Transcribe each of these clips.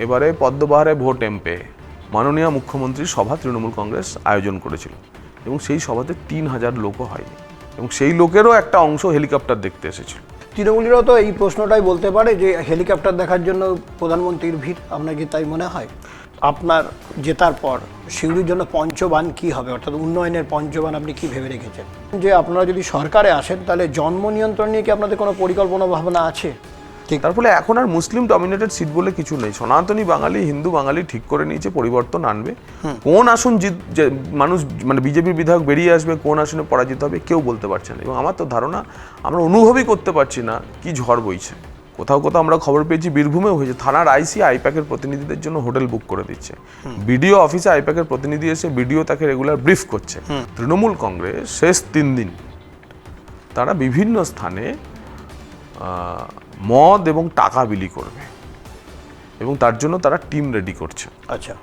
এবারে পদ্মবাহারে ভোট এমপে মাননীয় মুখ্যমন্ত্রীর সভা তৃণমূল কংগ্রেস আয়োজন করেছিল এবং সেই সভাতে 3000 লোকও হয়নি এবং সেই লোকেরও একটা অংশ হেলিকপ্টার দেখতে এসেছিল। তৃণমূলীরাও তো এই প্রশ্নটাই বলতে পারে যে হেলিকপ্টার দেখার জন্য প্রধানমন্ত্রীর ভিড়, আপনার কি তাই মনে হয়? আপনার জেতার পর সিউড়ির জন্য পঞ্চবান কি হবে, অর্থাৎ উন্নয়নের পঞ্চবান আপনি কি ভেবে রেখেছেন? যে আপনারা যদি সরকারে আসেন তাহলে জন্ম নিয়ন্ত্রণ নিয়ে কি আপনাদের কোনো পরিকল্পনা ভাবনা আছে? ঠিক, তার ফলে এখন আর মুসলিম ডমিনেটেড সিট বলে কিছু নেই। সনাতনী বাঙালি, হিন্দু বাঙালি ঠিক করে নিয়েছে পরিবর্তন আনবে। কোন আসন মানুষ মানে বিজেপির বিধায়ক বেরিয়ে আসবে, কোন আসনে পরাজিত হবে কেউ বলতে পারছে না। এবং আমার তো ধারণা আমরা অনুভবই করতে পারছি না কি ঝড় বইছে। কোথাও কোথাও আমরা খবর পেয়েছি বীরভূমেও হয়েছে, থানার আইসি আইপ্যাকের প্রতিনিধিদের জন্য হোটেল বুক করে দিচ্ছে। বিডিও অফিসে আইপ্যাকের প্রতিনিধি এসে বিডিও তাকে রেগুলার ব্রিফ করছে। তৃণমূল কংগ্রেস শেষ 3 দিন তারা বিভিন্ন স্থানে মদ এবং টাকা বিলি করবে এবং তার জন্য তারা টিম রেডি করছে। আচ্ছা,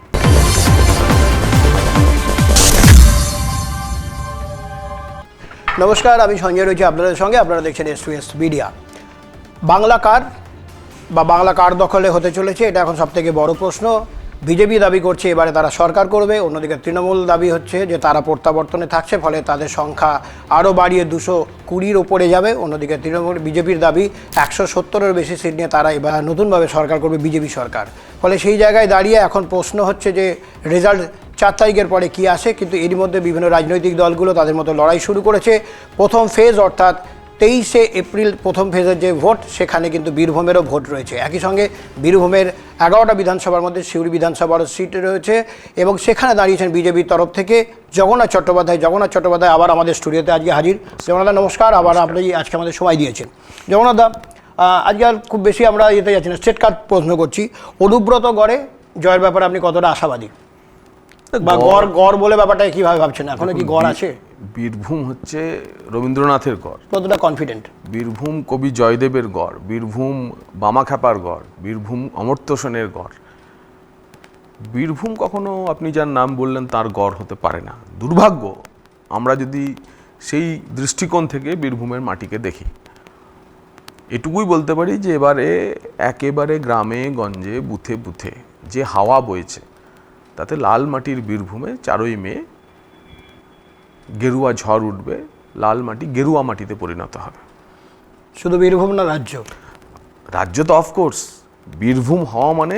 নমস্কার, আমি সঞ্জয় রয়েছি আপনাদের সঙ্গে। আপনারা দেখছেন S2S মিডিয়া। বাংলা কার বা বাংলা কার দখলে হতে চলেছে, এটা এখন সবথেকে বড় প্রশ্ন। বিজেপি দাবি করছে এবারে তারা সরকার করবে, অন্যদিকে তৃণমূল দাবি হচ্ছে যে তারা প্রত্যাবর্তনে থাকছে, ফলে তাদের সংখ্যা আরও বাড়িয়ে 220-র ওপরে যাবে। অন্যদিকে বিজেপির দাবি 170-এর বেশি সিট নিয়ে তারা এবার নতুনভাবে সরকার করবে, বিজেপি সরকার। ফলে সেই জায়গায় দাঁড়িয়ে এখন প্রশ্ন হচ্ছে যে রেজাল্ট 4 তারিখের পরে কী আসে। কিন্তু এরই মধ্যে বিভিন্ন রাজনৈতিক দলগুলো তাদের মতো লড়াই শুরু করেছে। প্রথম ফেজ অর্থাৎ 23শে এপ্রিল প্রথম ফেজের যে ভোট, সেখানে কিন্তু বীরভূমেরও ভোট রয়েছে। একই সঙ্গে বীরভূমের 11টা বিধানসভার মধ্যে সিউড়ি বিধানসভারও সিট রয়েছে এবং সেখানে দাঁড়িয়েছেন বিজেপির তরফ থেকে জগন্নাথ চট্টোপাধ্যায় আবার আমাদের স্টুডিওতে আজকে হাজির। জগন্নাথ নমস্কার, আবার আপনি আজকে আমাদের সময় দিয়েছেন। জগন্নাথ দা, আজকে আর খুব বেশি আমরা যেতে যাচ্ছি না, স্টেট কার্ড প্রশ্ন করছি। অনুব্রত গড়ে জয়ের ব্যাপারে আপনি কতটা আশাবাদী, বা গড় বলে ব্যাপারটা কীভাবে ভাবছেন? এখনো কি গড় আছে? বীরভূম হচ্ছে রবীন্দ্রনাথের গড়। কতটা কনফিডেন্ট? বীরভূম কবি জয়দেবের গড়, বীরভূম বামাখ্যাপার গড়, বীরভূম অমর্ত্য সেনের গড়। বীরভূম কখনো আপনি যার নাম বললেন তার গড় হতে পারে না। দুর্ভাগ্য আমরা যদি সেই দৃষ্টিকোণ থেকে বীরভূমের মাটিকে দেখি। এটুকুই বলতে পারি যে এবারে একেবারে গ্রামে গঞ্জে বুথে বুথে যে হাওয়া বইছে, তাতে লাল মাটির বীরভূমে 4ই মে গেরুয়া ঝড় উঠবে, লাল মাটি গেরুয়া মাটিতে পরিণত হবে। শুধু বীরভূম না, রাজ্য তো অফকোর্স। বীরভূম হওয়া মানে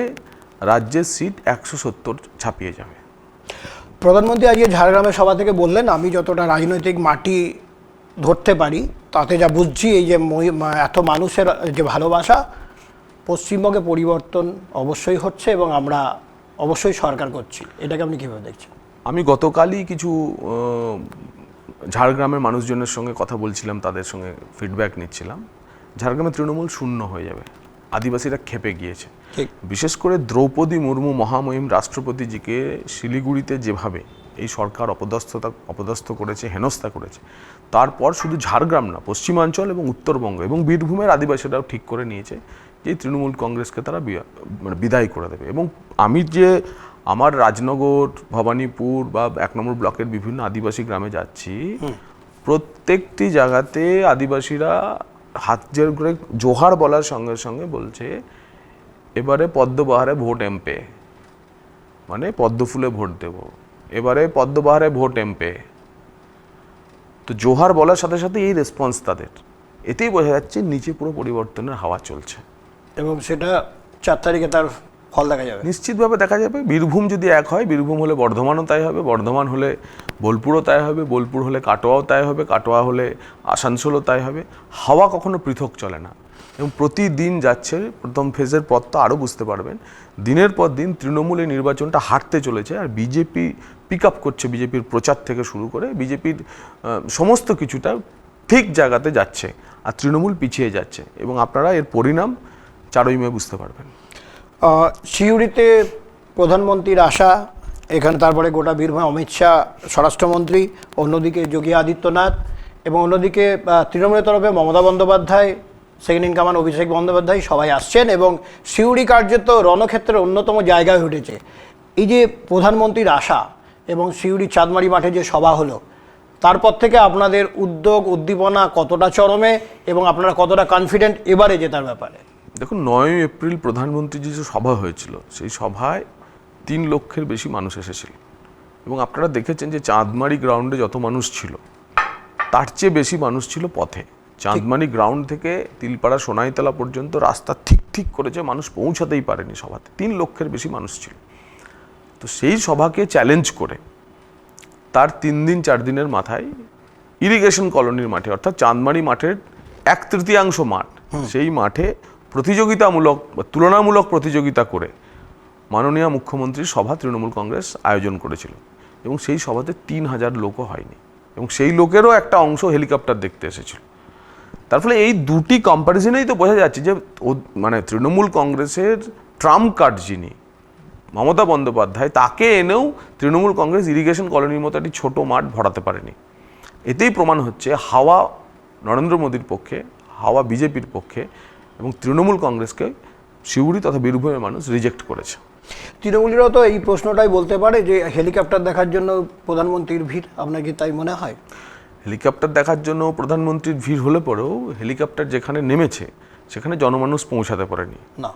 রাজ্যের সিট 170 ছাপিয়ে যাবে। প্রধানমন্ত্রী আজকে ঝাড়গ্রামের সভা থেকে বললেন, আমি যতটা রাজনৈতিক মাটি ধরতে পারি তাতে যা বুঝছি, এই যে এত মানুষের যে ভালোবাসা, পশ্চিমবঙ্গে পরিবর্তন অবশ্যই হচ্ছে এবং আমরা অবশ্যই সরকার করছি। এটাকে আপনি কীভাবে দেখছেন? আমি গতকালই কিছু ঝাড়গ্রামের মানুষজনের সঙ্গে কথা বলছিলাম, তাদের সঙ্গে ফিডব্যাক নিচ্ছিলাম। ঝাড়গ্রামে তৃণমূল শূন্য হয়ে যাবে, আদিবাসীরা ক্ষেপে গিয়েছে। বিশেষ করে দ্রৌপদী মুর্মু মহামহিম রাষ্ট্রপতিজিকে শিলিগুড়িতে যেভাবে এই সরকার অপদস্থ করেছে, হেনস্থা করেছে, তারপর শুধু ঝাড়গ্রাম না, পশ্চিমাঞ্চল এবং উত্তরবঙ্গ এবং বীরভূমের আদিবাসীরাও ঠিক করে নিয়েছে যে তৃণমূল কংগ্রেসকে তারা বিদায় করে দেবে। এবং আমি যে আমার রাজনগর, ভবানীপুর বা 1 নম্বর ব্লকের বিভিন্ন আদিবাসী গ্রামে যাচ্ছি, প্রত্যেকটি জায়গাতে আদিবাসীরা হাত জোর করে জোহার বলার সঙ্গে সঙ্গে বলছে এবারে পদ্মবাহারে ভোট এমপে, মানে পদ্ম ফুলে ভোট দেব, এবারে পদ্মবাহারে ভোট এমপে। তো জোহার বলার সাথে সাথে এই রেসপন্স তাদের, এতেই বোঝা যাচ্ছে নিচে পুরো পরিবর্তনের হাওয়া চলছে এবং সেটা 4 তারিখে তার ফল দেখা যাবে, নিশ্চিতভাবে দেখা যাবে। বীরভূম যদি এক হয়, বীরভূম হলে বর্ধমানও তাই হবে, বর্ধমান হলে বোলপুরও তাই হবে, বোলপুর হলে কাটোয়াও তাই হবে, কাটোয়া হলে আসানসোলও তাই হবে। হাওয়া কখনো পৃথক চলে না এবং প্রতিদিন যাচ্ছে। প্রথম ফেজের পর তো আরও বুঝতে পারবেন, দিনের পর দিন তৃণমূল এই নির্বাচনটা হারতে চলেছে আর বিজেপি পিক আপ করছে। বিজেপির প্রচার থেকে শুরু করে বিজেপির সমস্ত কিছুটা ঠিক জায়গাতে যাচ্ছে আর তৃণমূল পিছিয়ে যাচ্ছে এবং আপনারা এর পরিণাম 4ই মে বুঝতে পারবেন। সিউড়িতে প্রধানমন্ত্রীর আশা, এখানে তারপরে গোটা বীরভূমে অমিত শাহ স্বরাষ্ট্রমন্ত্রী, অন্যদিকে যোগী আদিত্যনাথ এবং অন্যদিকে তৃণমূলের তরফে Mamata Bandyopadhyay, second in command Abhishek Bandyopadhyay সবাই আসছেন এবং সিউড়ি কার্যত রণক্ষেত্রের অন্যতম জায়গায় উঠেছে। এই যে প্রধানমন্ত্রীর আশা এবং সিউড়ি চাঁদমারি মাঠে যে সভা হলো, তারপর থেকে আপনাদের উদ্যোগ উদ্দীপনা কতটা চরমে এবং আপনারা কতটা কনফিডেন্ট এবারে জেতার ব্যাপারে? দেখুন 9ই এপ্রিল প্রধানমন্ত্রীর যে সভা হয়েছিল সেই সভায় 3 লক্ষের বেশি মানুষ এসেছিল এবং আপনারা দেখেছেন যে চাঁদমারি গ্রাউন্ডে যত মানুষ ছিল তার চেয়ে বেশি মানুষ ছিল পথে। চাঁদমারি গ্রাউন্ড থেকে তিলপাড়া সোনাইতলা পর্যন্ত রাস্তা ঠিক করেছে, মানুষ পৌঁছাতেই পারেনি সভাতে। 3 লক্ষের বেশি মানুষ ছিল। তো সেই সভাকে চ্যালেঞ্জ করে তার 3 দিন 4 দিনের মাথায় ইরিগেশন কলোনির মাঠে, অর্থাৎ চাঁদমারি মাঠের 1/3 মাঠ, সেই মাঠে প্রতিযোগিতামূলক বা তুলনামূলক প্রতিযোগিতা করে মাননীয় মুখ্যমন্ত্রীর সভা তৃণমূল কংগ্রেস আয়োজন করেছিল এবং সেই সভাতে 3000 লোকও হয়নি এবং সেই লোকেরও একটা অংশ হেলিকপ্টার দেখতে এসেছিল। তার ফলে এই দুটি কম্প্যারিজনেই তো বোঝা যাচ্ছে যে মানে তৃণমূল কংগ্রেসের ট্রাম্প কার্ড যিনি মমতা বন্দ্যোপাধ্যায়, তাকে এনেও তৃণমূল কংগ্রেস ইরিগেশন কলোনির মতো একটি ছোট মাঠ ভরাতে পারেনি। এতেই প্রমাণ হচ্ছে হাওয়া নরেন্দ্র মোদীর পক্ষে, হাওয়া বিজেপির পক্ষে এবং তৃণমূল কংগ্রেসকে সিউড়ি তথা বীরভূমের মানুষ রিজেক্ট করেছে। তৃণমূলীরাও তো এই প্রশ্নটাই বলতে পারে যে হেলিকপ্টার দেখার জন্য প্রধানমন্ত্রীর ভিড়, আপনার কি তাই মনে হয়? হেলিকপ্টার দেখার জন্য প্রধানমন্ত্রীর ভিড় হলে পরেও হেলিকপ্টার যেখানে নেমেছে সেখানে জনমানুষ পৌঁছাতে পারেনি না,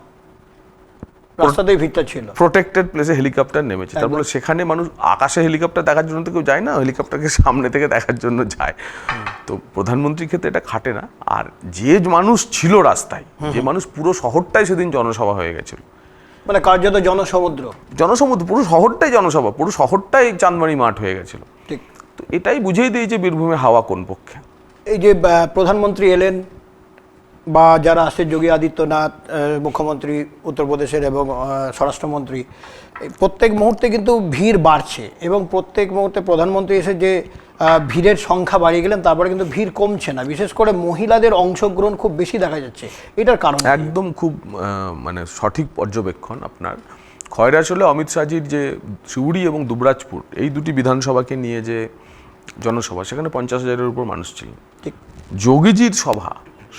রাস্তাতেই ভিড়টা ছিল। প্রোটেক্টেড প্লেসে হেলিকপ্টার নেমেছে, তারপরে সেখানে মানুষ আকাশে হেলিকপ্টার দেখার জন্য তো কেউ যায় না, হেলিকপ্টারকে সামনে থেকে দেখার জন্য যায়। তো প্রধানমন্ত্রীর ক্ষেত্রে এটা খাটে না। আর যে মানুষ ছিল রাস্তায়, যে মানুষ, পুরো শহরটাই সেদিন জনসভা হয়ে গেছিল, মানে কার্যত জনসমুদ্র, পুরো শহরটাই জনসভা, পুরো শহরটাই চাঁদমারি মাঠ হয়ে গেছিল। ঠিক। তো এটাই বুঝিয়ে দিয়েছে বীরভূমে হাওয়া কোন পক্ষে। এই যে প্রধানমন্ত্রী এলেন বা যারা আসছে, যোগী আদিত্যনাথ মুখ্যমন্ত্রী উত্তরপ্রদেশের এবং স্বরাষ্ট্রমন্ত্রী, প্রত্যেক মুহূর্তে কিন্তু ভিড় বাড়ছে এবং প্রত্যেক মুহূর্তে প্রধানমন্ত্রী এসে যে ভিড়ের সংখ্যা বাড়িয়ে গেলেন, তারপরে কিন্তু ভিড় কমছে না। বিশেষ করে মহিলাদের অংশগ্রহণ খুব বেশি দেখা যাচ্ছে, এটার কারণ একদম খুব মানে সঠিক পর্যবেক্ষণ আপনার। খয়রাশোলে অমিত শাহজির যে সিউড়ি এবং দুবরাজপুর, এই দুটি বিধানসভাকে নিয়ে যে জনসভা, সেখানে 50,000-এর উপর মানুষ ছিল। ঠিক। যোগীজির সভা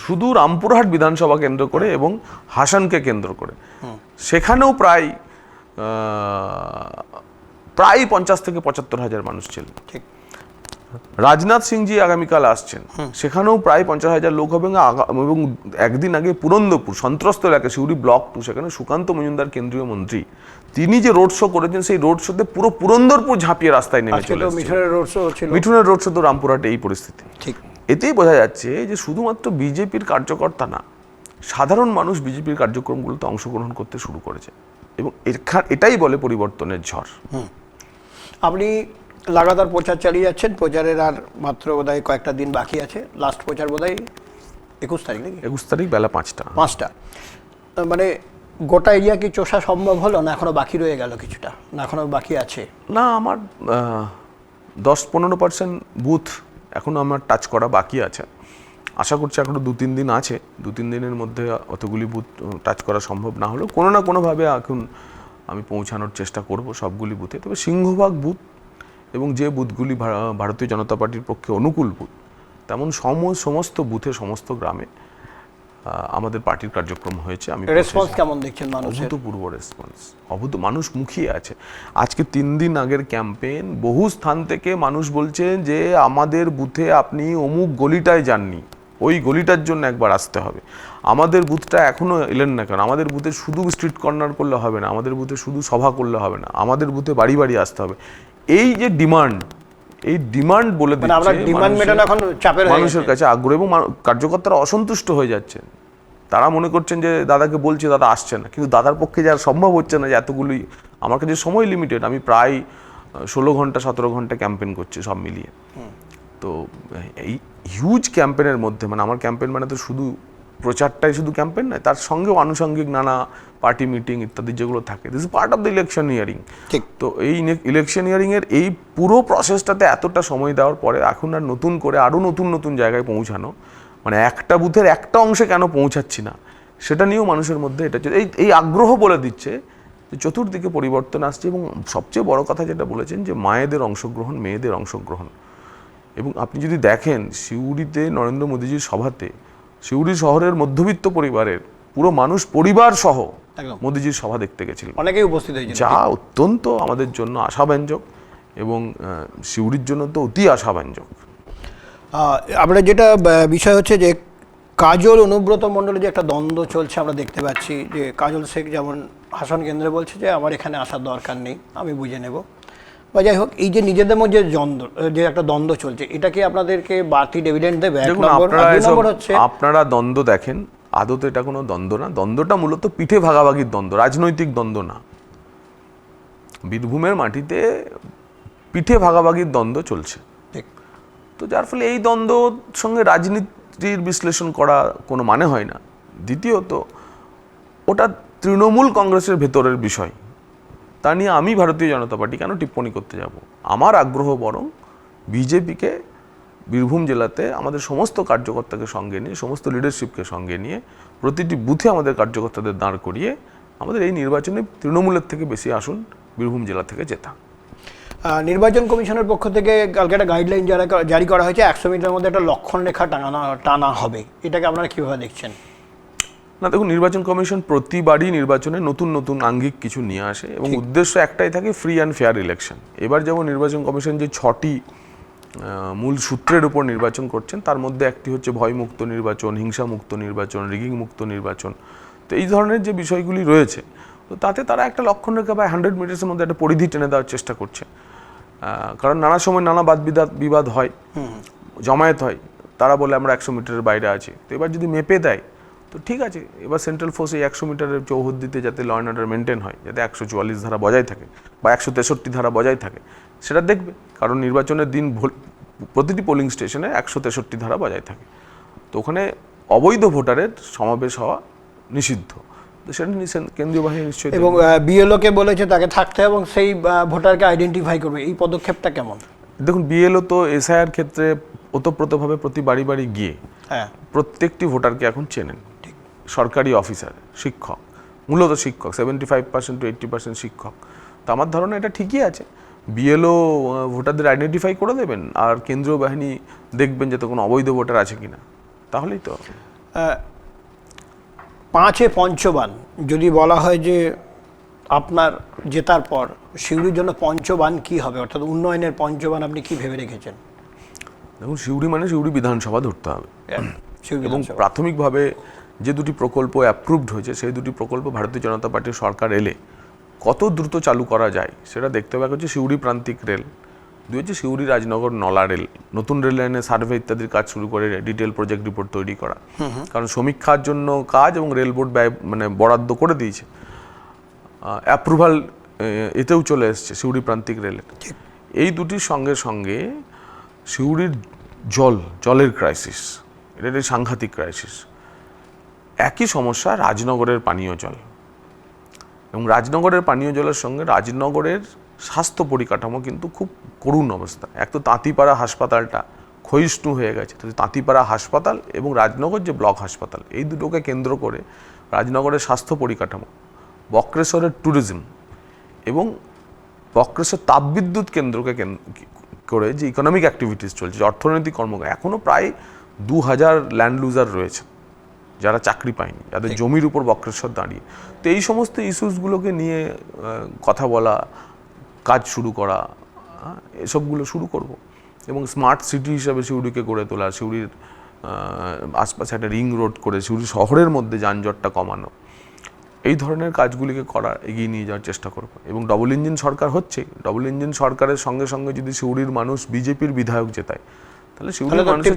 শুধু রামপুরহাট বিধানসভা কেন্দ্র করে এবং হাসানকে কেন্দ্র করে, সেখানেও প্রায় 50 থেকে 75,000 মানুষ ছিলেন। ঠিক। রাজনাথ সিংজি আগামীকাল আসছেন, সেখানেও প্রায় 50,000 লোক হবে এবং একদিন আগে পুরন্দরপুর সন্ত্রস্ত এলাকা সিউড়ি ব্লক 2, সেখানে সুকান্ত মজুমদার কেন্দ্রীয় মন্ত্রী, তিনি যে রোড শো করেছেন, সেই রোড শোতে পুরো পুরন্দরপুর ঝাঁপিয়ে রাস্তায় নেমে চলে এসেছে। মিঠুনের রোড শো তো রামপুরহাটে এই পরিস্থিতি। ঠিক। এতেই বোঝা যাচ্ছে যে শুধুমাত্র বিজেপির কার্যকর্তা না, সাধারণ মানুষ বিজেপির কার্যক্রমগুলোতে অংশগ্রহণ করতে শুরু করেছে এবং এটাই বলে পরিবর্তনের ঝড়। আপনি লাগাতার প্রচার চালিয়ে যাচ্ছেন, প্রচারের আর মাত্র বোধহয় কয়েকটা দিন বাকি আছে। লাস্ট প্রচার বোধহয় 21 তারিখ নাকি? 21 তারিখ বেলা 5টা। মানে গোটা এরিয়া কি চষা সম্ভব হলো, না এখনো বাকি রয়ে গেল কিছুটা, না এখনো বাকি আছে? না, আমার 10-15% বুথ এখনো আমার টাচ করা বাকি আছে। আশা করছি এখনো 2-3 দিন আছে, 2-3 দিনের মধ্যে অতগুলি বুথ টাচ করা সম্ভব না হলেও কোনো না কোনোভাবে এখন আমি পৌঁছানোর চেষ্টা করব সবগুলি বুথে। তবে সিংহভাগ বুথ এবং যে বুথগুলি ভারতীয় জনতা পার্টির পক্ষে অনুকূল বুথ, তেমন সমস্ত বুথে, সমস্ত গ্রামে আমাদের পার্টির কার্যক্রম হয়েছে। আমি রেসপন্স কেমন দেখছেন মানুষের? অভূতপূর্ব রেসপন্স, মানুষ মুখিয়ে আছে। আজকে 3 দিন আগের ক্যাম্পেইন, বহু স্থান থেকে মানুষ বলছেন যে আমাদের বুথে আপনি অমুক গলিটায় যাননি, ওই গলিটার জন্য একবার আসতে হবে। আমাদের বুথটা এখনো এলেন না কেন? আমাদের বুথে শুধু স্ট্রিট কর্নার করলে হবে না, আমাদের বুথে শুধু সভা করলে হবে না, আমাদের বুথে বাড়ি বাড়ি আসতে হবে। এই যে ডিমান্ড, এই ডিমান্ড বলে দিচ্ছে মানুষের কাছে আগ্রহ, এবং কার্যকর্তারা অসন্তুষ্ট হয়ে যাচ্ছেন। তারা মনে করছেন যে দাদাকে বলছে, দাদা আসছে না, কিন্তু দাদার পক্ষে যা সম্ভব হচ্ছে না যে এতগুলি, আমার কাছে সময় লিমিটেড, আমি প্রায় 16 ঘন্টা 17 ঘন্টা ক্যাম্পেইন করছি সব মিলিয়ে। তো এই হিউজ ক্যাম্পেইনের মধ্যে, মানে আমার ক্যাম্পেইন মানে তো শুধু প্রচারটাই শুধু ক্যাম্পেইন নয়, তার সঙ্গেও আনুষঙ্গিক নানা পার্টি মিটিং ইত্যাদি যেগুলো থাকে, this is part of the election earring. তো এই ইলেকশন ইয়ারিংয়ের এই পুরো প্রসেসটাতে এতটা সময় দেওয়ার পরে এখন আর নতুন করে আরও নতুন জায়গায় পৌঁছানো, মানে একটা বুথের একটা অংশে কেন পৌঁছাচ্ছি না, সেটা নিয়েও মানুষের মধ্যে এটা এই আগ্রহ বলে দিচ্ছে যে চতুর্দিকে পরিবর্তন আসছে। এবং সবচেয়ে বড় কথা যেটা বলেছেন যে মায়েদের অংশগ্রহণ, মেয়েদের অংশগ্রহণ। এবং আপনি যদি দেখেন সিউড়িতে নরেন্দ্র মোদীজির সভাতে সিউড়ি শহরের মধ্যবিত্ত পরিবারের পুরো মানুষ পরিবার সহ মোদীজির সভা দেখতে গেছিল, অনেকেই উপস্থিত হয়েছিল, যা অত্যন্ত আমাদের জন্য আশাব্যঞ্জক এবং সিউড়ির জন্য তো অতি আশাব্যঞ্জক। আমরা যেটা বিষয় হচ্ছে যে কাজল অনুব্রত মণ্ডলে যে একটা দ্বন্দ্ব চলছে আমরা দেখতে পাচ্ছি, যে কাজল শেখ যেমন হাসন কেন্দ্রে বলছে যে আমার এখানে আসার দরকার নেই, আমি বুঝে নেব, বা যাই হোক, এই যে নিজেদের মধ্যে যে একটা দ্বন্দ্ব চলছে, এটা কি আপনাদেরকে বাড়তি ডিভিডেন্ড দেবে? এক দেখুন, নম্বর। আর দুই নম্বর হচ্ছে, আপনারা দ্বন্দ্ব দেখেন, আদতে এটা কোনো দ্বন্দ্ব না। দ্বন্দ্বটা মূলত পিঠে ভাগাভাগির দ্বন্দ্ব, রাজনৈতিক দ্বন্দ্ব না। বীরভূমের মাটিতে পিঠে ভাগাভাগির দ্বন্দ্ব চলছে। ঠিক। তো যার ফলে এই দ্বন্দ্বর সঙ্গে রাজনীতির বিশ্লেষণ করা কোনো মানে হয় না। দ্বিতীয়ত, ওটা তৃণমূল কংগ্রেসের ভেতরের বিষয়, তা নিয়ে আমি ভারতীয় জনতা পার্টি কেন টিপ্পণী করতে যাব? আমার আগ্রহ বরং বিজেপিকে বীরভূম জেলাতে আমাদের সমস্ত কার্যকর্তাকে সঙ্গে নিয়ে, সমস্ত লিডারশিপকে সঙ্গে নিয়ে, প্রতিটি বুথে আমাদের কার্যকর্তাদের দাঁড় করিয়ে আমাদের এই নির্বাচনে তৃণমূলের থেকে বেশি আসন বীরভূম জেলা থেকে জেতা। নির্বাচন কমিশনের পক্ষ থেকে কালকে একটা গাইডলাইন জারি করা হয়েছে, 100 মিটারের মধ্যে একটা লক্ষণ রেখা টানা হবে। এটাকে আপনারা কীভাবে দেখছেন? না, দেখুন, নির্বাচন কমিশন প্রতিবারই নির্বাচনে নতুন নতুন আঙ্গিক কিছু নিয়ে আসে এবং উদ্দেশ্য একটাই থাকে, ফ্রি অ্যান্ড ফেয়ার ইলেকশন। এবার যেমন নির্বাচন কমিশন যে 6টি মূল সূত্রের উপর নির্বাচন করছেন, তার মধ্যে একটি হচ্ছে ভয়মুক্ত নির্বাচন, হিংসামুক্ত নির্বাচন, রিগিং মুক্ত নির্বাচন। তো এই ধরনের যে বিষয়গুলি রয়েছে, তো তাতে তারা একটা লক্ষণ রেখা বা 100 মিটারের মধ্যে একটা পরিধি টেনে দেওয়ার চেষ্টা করছে। কারণ নানা সময় নানা বিবাদ হয়, জমায়েত হয়, তারা বলে আমরা 100 মিটারের বাইরে আছি। তো এবার যদি মেপে দেয় তো ঠিক আছে, এবার সেন্ট্রাল ফোর্স এই 100 মিটারের চৌহদ্দিতে যাতে ল অ্যান্ড অর্ডার মেনটেন হয়, যাতে 144 ধারা বজায় থাকে বা 163 ধারা বজায় থাকে, সেটা দেখবে। কারণ নির্বাচনের দিন প্রতিটি পোলিং স্টেশনে 163 ধারা বজায় থাকে। তো ওখানে অবৈধ ভোটারের সমাবেশ হওয়া নিষিদ্ধ। তো সেটা কেন্দ্রীয় বাহিনী নিশ্চয়ই। এবং বিএলওকে বলেছে তাকে থাকতে এবং সেই ভোটারকে আইডেন্টিফাই করবে, এই পদক্ষেপটা কেমন? দেখুন, বিএলও তো এসআইআর ক্ষেত্রে ওতপ্রোতভাবে প্রতি বাড়ি বাড়ি গিয়ে প্রত্যেকটি ভোটারকে এখন চেনেন। সরকারি অফিসার, শিক্ষক, মূলত শিক্ষক, 75% to 80% শিক্ষক। তো আমার ধারণা এটা ঠিকই আছে। বিএলও ভোটারদের আইডেন্টিফাই করে দেবেন, আর কেন্দ্রীয় বাহিনী দেখবেন যাতে কোনো অবৈধ ভোটার আছে কিনা, তাহলেই তো। 5-এ পঞ্চবান যদি বলা হয় যে আপনার জেতার পর সিউড়ির জন্য পঞ্চবান কি হবে, অর্থাৎ উন্নয়নের পঞ্চবান আপনি কি ভেবে রেখেছেন? দেখুন, সিউড়ি মানে সিউড়ি বিধানসভা ধরতে হবে এবং প্রাথমিকভাবে যে দুটি প্রকল্প অ্যাপ্রুভড হয়েছে, সেই দুটি প্রকল্প ভারতীয় জনতা পার্টির সরকার এলে কত দ্রুত চালু করা যায় সেটা দেখতে হবে। হচ্ছে সিউড়ি প্রান্তিক রেল, দুই হচ্ছে সিউড়ি রাজনগর নলা রেল, নতুন রেল লাইনের সার্ভে ইত্যাদির কাজ শুরু করে ডিটেল প্রজেক্ট রিপোর্ট তৈরি করা। কারণ সমীক্ষার জন্য কাজ এবং রেল বোর্ড বরাদ্দ করে দিয়েছে, অ্যাপ্রুভাল এতেও চলে এসছে সিউড়ি প্রান্তিক রেলের। এই দুটির সঙ্গে সঙ্গে সিউড়ির জলের ক্রাইসিস, এটা একটি সাংঘাতিক ক্রাইসিস। একই সমস্যা রাজনগরের পানীয় জল, এবং রাজনগরের পানীয় জলের সঙ্গে রাজনগরের স্বাস্থ্য পরিকাঠামো কিন্তু খুব করুণ অবস্থা। এক তো তাঁতিপাড়া হাসপাতালটা ক্ষয়িষ্ণু হয়ে গেছে। তো তাঁতিপাড়া হাসপাতাল এবং রাজনগর যে ব্লক হাসপাতাল, এই দুটোকে কেন্দ্র করে রাজনগরের স্বাস্থ্য পরিকাঠামো, বক্রেশ্বরের ট্যুরিজম এবং বক্রেশ্বর তাপবিদ্যুৎ কেন্দ্রকে করে যে ইকোনমিক অ্যাক্টিভিটিস চলছে, যে অর্থনৈতিক কর্মকাণ্ড, এখনও প্রায় 2000 ল্যান্ড লুজার রয়েছে যারা চাকরি পায়নি, যাদের জমির উপর বক্রেশ্বর দাঁড়িয়ে। তো এই সমস্ত ইস্যুসগুলোকে নিয়ে কথা বলা, কাজ শুরু করা, এসবগুলো শুরু করব। এবং স্মার্ট সিটি হিসাবে সিউড়িকে গড়ে তোলা, সিউড়ির আশপাশে একটা রিং রোড করে সিউড়ি শহরের মধ্যে যানজটটা কমানো, এই ধরনের কাজগুলিকে এগিয়ে নিয়ে যাওয়ার চেষ্টা করব। এবং ডবল ইঞ্জিন সরকার হচ্ছে, ডবল ইঞ্জিন সরকারের সঙ্গে সঙ্গে যদি সিউড়ির মানুষ বিজেপির বিধায়ক জেতায়, তাহলে সিউড়ির মানুষের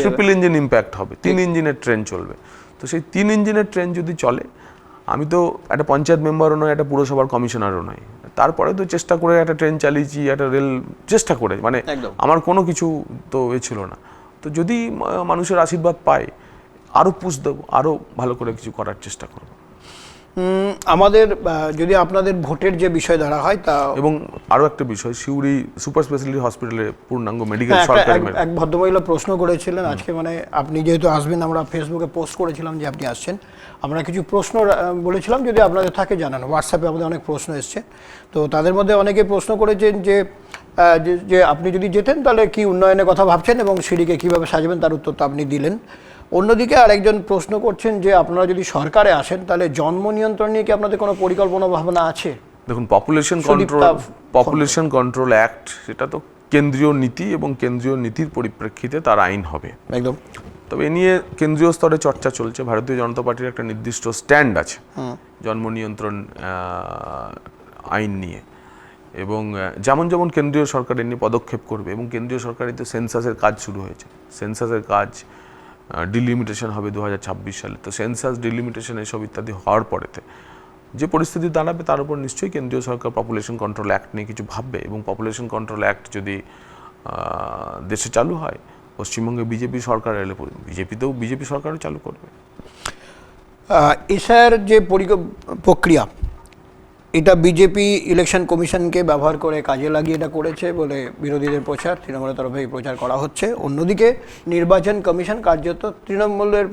ট্রিপল ইঞ্জিন ইম্প্যাক্ট হবে, 3 ইঞ্জিনের ট্রেন চলবে। তো সেই 3 ইঞ্জিনের ট্রেন যদি চলে, আমি তো একটা পঞ্চায়েত মেম্বারও নয়, একটা পুরসভার কমিশনারও নয়, তারপরে তো চেষ্টা করে একটা ট্রেন চালিয়েছি, একটা রেল চেষ্টা করে, আমার কোনো কিছু তো ছিল না। তো যদি মানুষের আশীর্বাদ পায়, আরও পুশ দেবো, আরও ভালো করে কিছু করার চেষ্টা করবো। আমাদের যদি আপনাদের ভোটের যে বিষয় ধরা হয় তা, এবং আরও একটা বিষয়, সিউড়ি সুপার স্পেশালিটি হসপিটালে পূর্ণাঙ্গ মেডিকেল সরকারি। এক ভদ্রমহিলা প্রশ্ন করেছিলেন আজকে, আপনি যেহেতু আসবেন, আমরা ফেসবুকে পোস্ট করেছিলাম যে আপনি আসছেন, আমরা কিছু প্রশ্ন বলেছিলাম যদি আপনাদের থাকে জানান। হোয়াটসঅ্যাপে আমাদের অনেক প্রশ্ন এসছে, তো তাদের মধ্যে অনেকে প্রশ্ন করেছেন যে আপনি যদি যেতেন তাহলে কি উন্নয়নের কথা ভাবছেন এবং সিঁড়িকে কীভাবে সাজাবেন, তার উত্তর তো আপনি দিলেন। অন্যদিকে আরেকজন প্রশ্ন করছেন যে আপনারা যদি সরকারে আসেন তাহলে জন্ম নিয়ন্ত্রণ নিয়ে কি আপনাদের কোনো পরিকল্পনা ভাবনা আছে? দেখুন, পপুলেশন কন্ট্রোল অ্যাক্ট, সেটা তো কেন্দ্রীয় নীতি এবং কেন্দ্রীয় নীতির পরিপ্রেক্ষিতে তার আইন হবে। একদম। তো তবে এ নিয়ে কেন্দ্রীয় স্তরে চর্চা চলছে। ভারতীয় জনতা পার্টির একটা নির্দিষ্ট স্ট্যান্ড আছে জন্ম নিয়ন্ত্রণ আইন নিয়ে, এবং যেমন যেমন কেন্দ্রীয় সরকার এ নিয়ে পদক্ষেপ করবে, এবং কেন্দ্রীয় সরকারের তো সেন্সাসের কাজ শুরু হয়েছে, সেন্সাসের কাজ ডিলিমিটেশন হবে 2026 সালে। তো সেন্সাস ডিলিমিটেশন এসব ইত্যাদি হওয়ার পরেতে যে পরিস্থিতি দাঁড়াবে তার উপর নিশ্চয়ই কেন্দ্রীয় সরকার পপুলেশন কন্ট্রোল অ্যাক্ট নিয়ে কিছু ভাববে, এবং পপুলেশন কন্ট্রোল অ্যাক্ট যদি দেশে চালু হয়, পশ্চিমবঙ্গে বিজেপি সরকার এলে বিজেপি সরকারও চালু করবে। এসআর যে প্রক্রিয়া, এটা বিজেপি ইলেকশন কমিশনকে ব্যবহার করে কাজে লাগিয়ে এটা করেছে বলে বিরোধীদের প্রচার, তৃণমূলের তরফে প্রচার করা হচ্ছে। অন্যদিকে নির্বাচন কমিশন কার্যত তৃণমূলের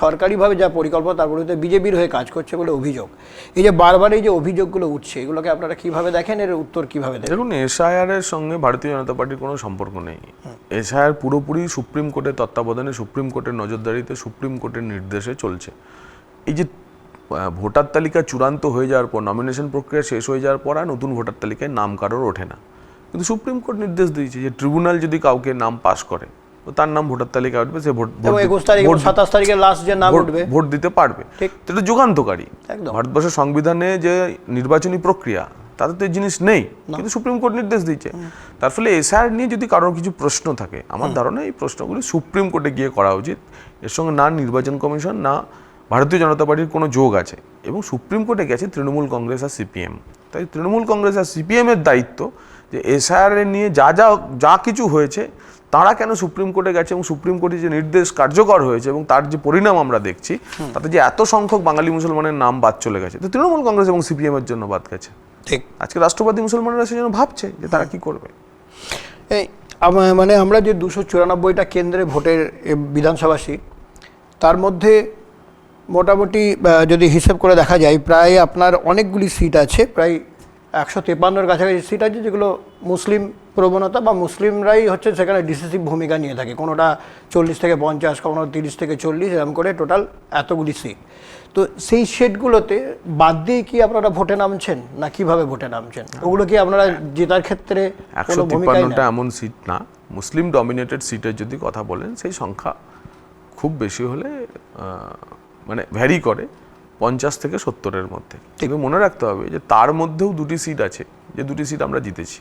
সরকারিভাবে যা পরিকল্পনা তার বিরুদ্ধে বিজেপির হয়ে কাজ করছে বলে অভিযোগ। এই যে বারবার এই যে অভিযোগগুলো উঠছে, এগুলোকে আপনারা কিভাবে দেখেন, এর উত্তর কিভাবে দেন? দেখুন, এসআইআর এর সঙ্গে ভারতীয় জনতা পার্টির কোনো সম্পর্ক নেই। এসআইআর পুরোপুরি সুপ্রিম কোর্টের তত্ত্বাবধানে, সুপ্রিম কোর্টের নজরদারিতে, সুপ্রিম কোর্টের নির্দেশে চলছে। এই যে ভোটার তালিকা চূড়ান্ত হয়ে যাওয়ার পর, নমিনেশন প্রক্রিয়া শেষ হয়ে যাওয়ার পর আর নতুন ভোটার তালিকায় নাম কারোর ওঠে না, কিন্তু সুপ্রিম কোর্ট নির্দেশ দিয়েছে যে ট্রিব্যুনাল যদি কাউকে নাম পাস করে তো তার নাম ভোটার তালিকায় উঠবে, সে 21 তারিখ 27 তারিখে লাস্ট যে নাম উঠবে ভোট দিতে পারবে। তো এটা যুগান্তকারী। ভারতবর্ষের সংবিধানে যে নির্বাচনী প্রক্রিয়া তাতে তো এই জিনিস নেই, কিন্তু সুপ্রিম কোর্ট নির্দেশ দিয়েছে। তার ফলে এসআইআর নিয়ে যদি কারোর কিছু প্রশ্ন থাকে, আমার ধারণা এই প্রশ্নগুলি সুপ্রিম কোর্টে গিয়ে করা উচিত। এর সঙ্গে না নির্বাচন কমিশন না ভারতীয় জনতা পার্টির কোনো যোগ আছে, এবং সুপ্রিম কোর্টে গেছে তৃণমূল কংগ্রেস আর সিপিএম। তাই তৃণমূল কংগ্রেস আর সিপিএমের দায়িত্ব যে এসআইআর নিয়ে যা কিছু হয়েছে তারা কেন সুপ্রিম কোর্টে গেছে, এবং সুপ্রিম কোর্টের যে নির্দেশ কার্যকর হয়েছে এবং তার যে পরিণাম আমরা দেখছি, তাতে যে এত সংখ্যক বাঙালি মুসলমানের নাম বাদ চলে গেছে, তো তৃণমূল কংগ্রেস এবং সিপিএম এর জন্য বাদ গেছে। ঠিক আজকে রাষ্ট্রবাদী মুসলমানরা সেজন্য ভাবছে যে তারা কি করবে। এই মানে আমরা যে 294টা কেন্দ্রে ভোটের বিধানসভা সিট, তার মধ্যে মোটামুটি যদি হিসেব করে দেখা যায় প্রায় আপনার অনেকগুলি সিট আছে, প্রায় 153-এর কাছাকাছি সিট আছে যেগুলো মুসলিম প্রবণতা বা মুসলিমরাই হচ্ছে সেখানে ডিসিসিভ ভূমিকা নিয়ে থাকে। কোনোটা 40 থেকে 50, কোনো 30 থেকে 40, এরকম করে টোটাল এতগুলি সিট। তো সেই সিটগুলোতে বাদ দিয়ে কি আপনারা ভোটে নামছেন, না কিভাবে ভোটে নামছেন? ওগুলো কি আপনারা জেতার ক্ষেত্রে 153টা এমন সিট না, মুসলিম ডমিনেটেড সিটের যদি কথা বলেন সেই সংখ্যা খুব বেশি হলে মানে ভ্যারি করে 50 থেকে 70-এর মধ্যে। কিন্তু মনে রাখতে হবে যে তার মধ্যেও 2টি সিট আছে, যে 2টি সিট আমরা জিতেছি।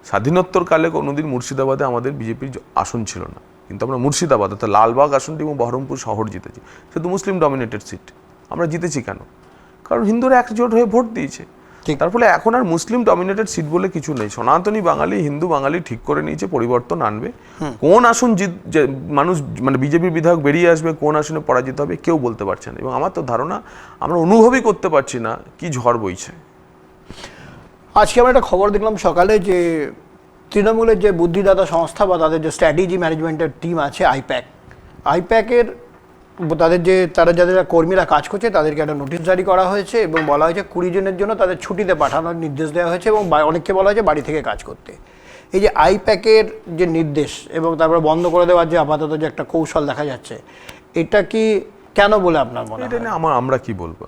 স্বাধীনোত্তর কালে কোনোদিন মুর্শিদাবাদে আমাদের বিজেপির আসন ছিল না, কিন্তু আমরা মুর্শিদাবাদ অর্থাৎ লালবাগ আসনটি এবং বহরমপুর শহর জিতেছি। সেহেতু মুসলিম ডমিনেটেড সিট আমরা জিতেছি কেন? কারণ হিন্দুরা একজোট হয়ে ভোট দিয়েছে। তার ফলে এখন আর মুসলিম ডমিনেটেড সিট বলে কিছু নেই। সনাতনী বাঙালি, হিন্দু বাঙালি ঠিক করে নিয়েছে পরিবর্তন আনবে। কোন আসন মানুষ মানে বিজেপির বিধায়ক বেরিয়ে আসবে, কোন আসনে পরাজিত হবে কেউ বলতে পারছে না, এবং আমার তো ধারণা আমরা অনুভবই করতে পারছি না কি ঝড় বইছে। আজকে আমরা একটা খবর দেখলাম সকালে যে তৃণমূলের যে বুদ্ধিদাতা সংস্থা বা তাদের যে স্ট্র্যাটেজি ম্যানেজমেন্টের টিম আছে আইপ্যাকের তারা যাদের কর্মীরা কাজ করছে তাদেরকে একটা নোটিশ জারি করা হয়েছে, এবং বলা হয়েছে 20 জনের জন্য তাদের ছুটিতে পাঠানোর নির্দেশ দেওয়া হয়েছে, এবং অনেককে বলা হয়েছে বাড়ি থেকে কাজ করতে। এই যে আইপ্যাকের যে নির্দেশ এবং তারপরে বন্ধ করে দেওয়ার যে আপাতত যে একটা কৌশল দেখা যাচ্ছে, এটা কি কেন বলে আপনার মনে হয়? এটা নিয়ে আমরা কি বলবো?